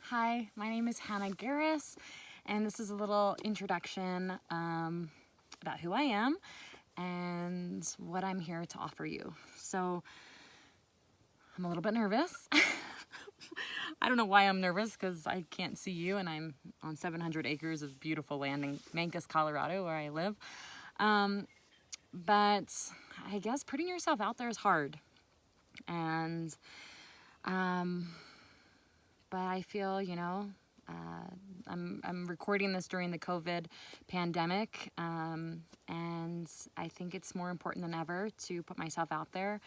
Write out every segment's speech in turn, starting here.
Hi, my name is Hannah Garris, and this is a little introduction about who I am and what I'm here to offer you. So, I'm a little bit nervous. I don't know why I'm nervous because I can't see you, and I'm on 700 acres of beautiful land in Mancos, Colorado, where I live. But I guess putting yourself out there is hard, and but I feel, I'm recording this during the COVID pandemic, and I think it's more important than ever to put myself out there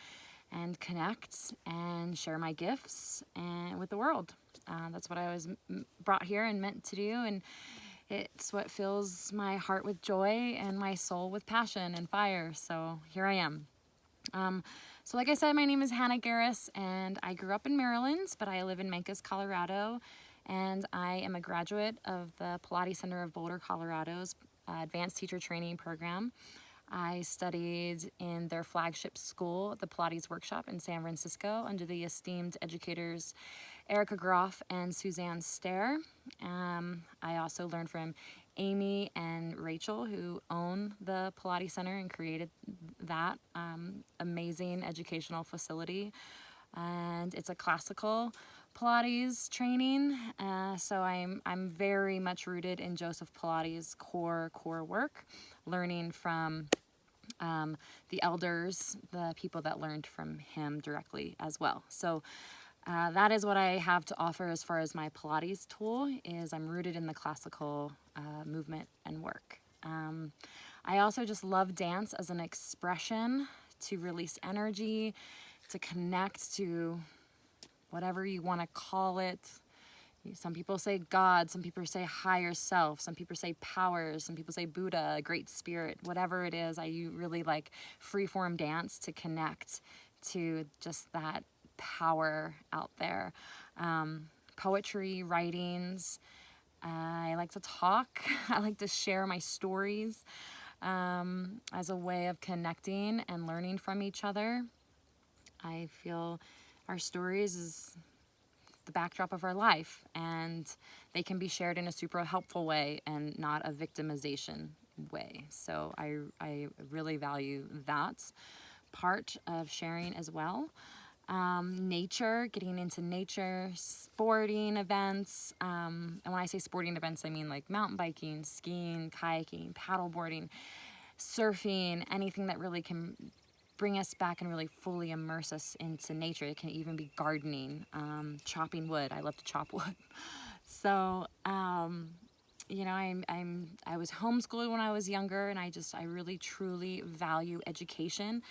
and connect and share my gifts and with the world. That's what I was brought here and meant to do, and it's what fills my heart with joy and my soul with passion and fire. So here I am. So like I said, my name is Hannah Garris, and I grew up in Maryland, but I live in Mancos, Colorado, and I am a graduate of the Pilates Center of Boulder, Colorado's Advanced Teacher Training Program. I studied in their flagship school, the Pilates Workshop in San Francisco, under the esteemed educators Erica Groff and Suzanne Stair. I also learned from Amy and Rachel, who own the Pilates Center and created that amazing educational facility. And it's a classical Pilates training, so I'm very much rooted in Joseph Pilates' core work, learning from the elders, the people that learned from him directly as well. So that is what I have to offer as far as my Pilates tool is I'm rooted in the classical movement and work. I also just love dance as an expression to release energy, to connect to whatever you want to call it. Some people say God, some people say higher self, some people say power, some people say Buddha, great spirit, whatever it is. I really like freeform dance to connect to just that power out there. Poetry, writings. I like to talk. I like to share my stories as a way of connecting and learning from each other. I feel our stories is the backdrop of our life, and they can be shared in a super helpful way and not a victimization way. So I really value that part of sharing as well. Nature, getting into nature, sporting events. And when I say sporting events, I mean like mountain biking, skiing, kayaking, paddleboarding, surfing, anything that really can bring us back and really fully immerse us into nature. It can even be gardening, chopping wood. I love to chop wood. So, I was homeschooled when I was younger, and I really truly value education.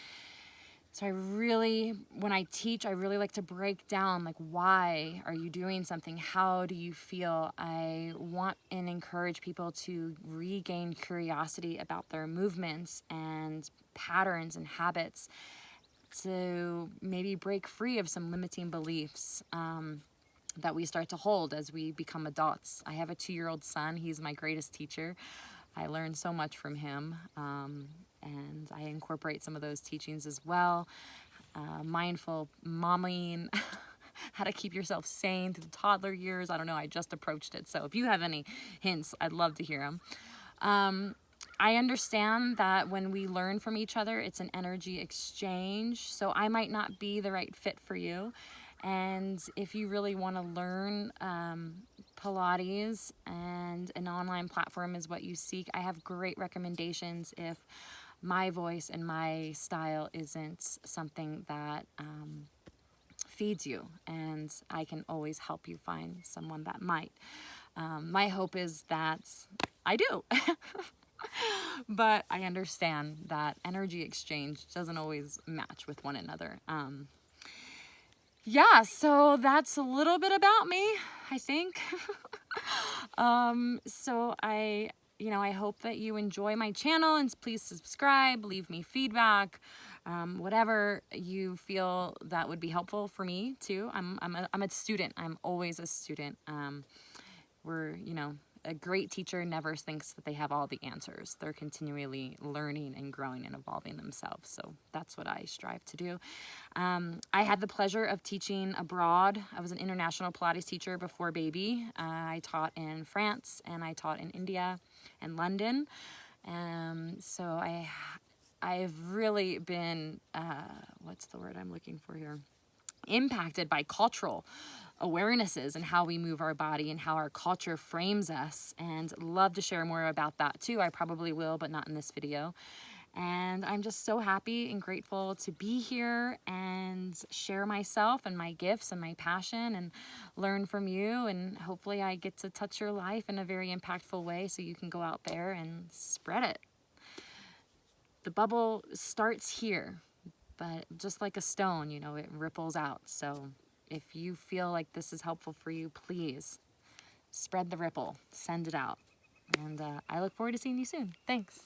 So when I teach, I really like to break down, like, why are you doing something? How do you feel? I want and encourage people to regain curiosity about their movements and patterns and habits, to maybe break free of some limiting beliefs that we start to hold as we become adults. I have a 2-year-old son. He's my greatest teacher. I learned so much from him, and I incorporate some of those teachings as well. Mindful momming, how to keep yourself sane through the toddler years. I don't know, I just approached it. So if you have any hints, I'd love to hear them. I understand that when we learn from each other, it's an energy exchange. So I might not be the right fit for you. And if you really want to learn Pilates and an online platform is what you seek, I have great recommendations if my voice and my style isn't something that feeds you. And I can always help you find someone that might. My hope is that I do. But I understand that energy exchange doesn't always match with one another. Yeah, so that's a little bit about me, I think. So I hope that you enjoy my channel, and please subscribe, leave me feedback, whatever you feel that would be helpful for me too. I'm a student. I'm always a student. a great teacher never thinks that they have all the answers. They're continually learning and growing and evolving themselves. So that's what I strive to do. I had the pleasure of teaching abroad. I was an international Pilates teacher before baby. I taught in France and I taught in India and London. So I've really been, what's the word I'm looking for here? Impacted by cultural awarenesses and how we move our body and how our culture frames us, and love to share more about that too. I probably will, but not in this video. And I'm just so happy and grateful to be here and share myself and my gifts and my passion and learn from you. And hopefully I get to touch your life in a very impactful way so you can go out there and spread it. The bubble starts here, but just like a stone, you know, it ripples out. So if you feel like this is helpful for you, please spread the ripple, send it out. And I look forward to seeing you soon. Thanks.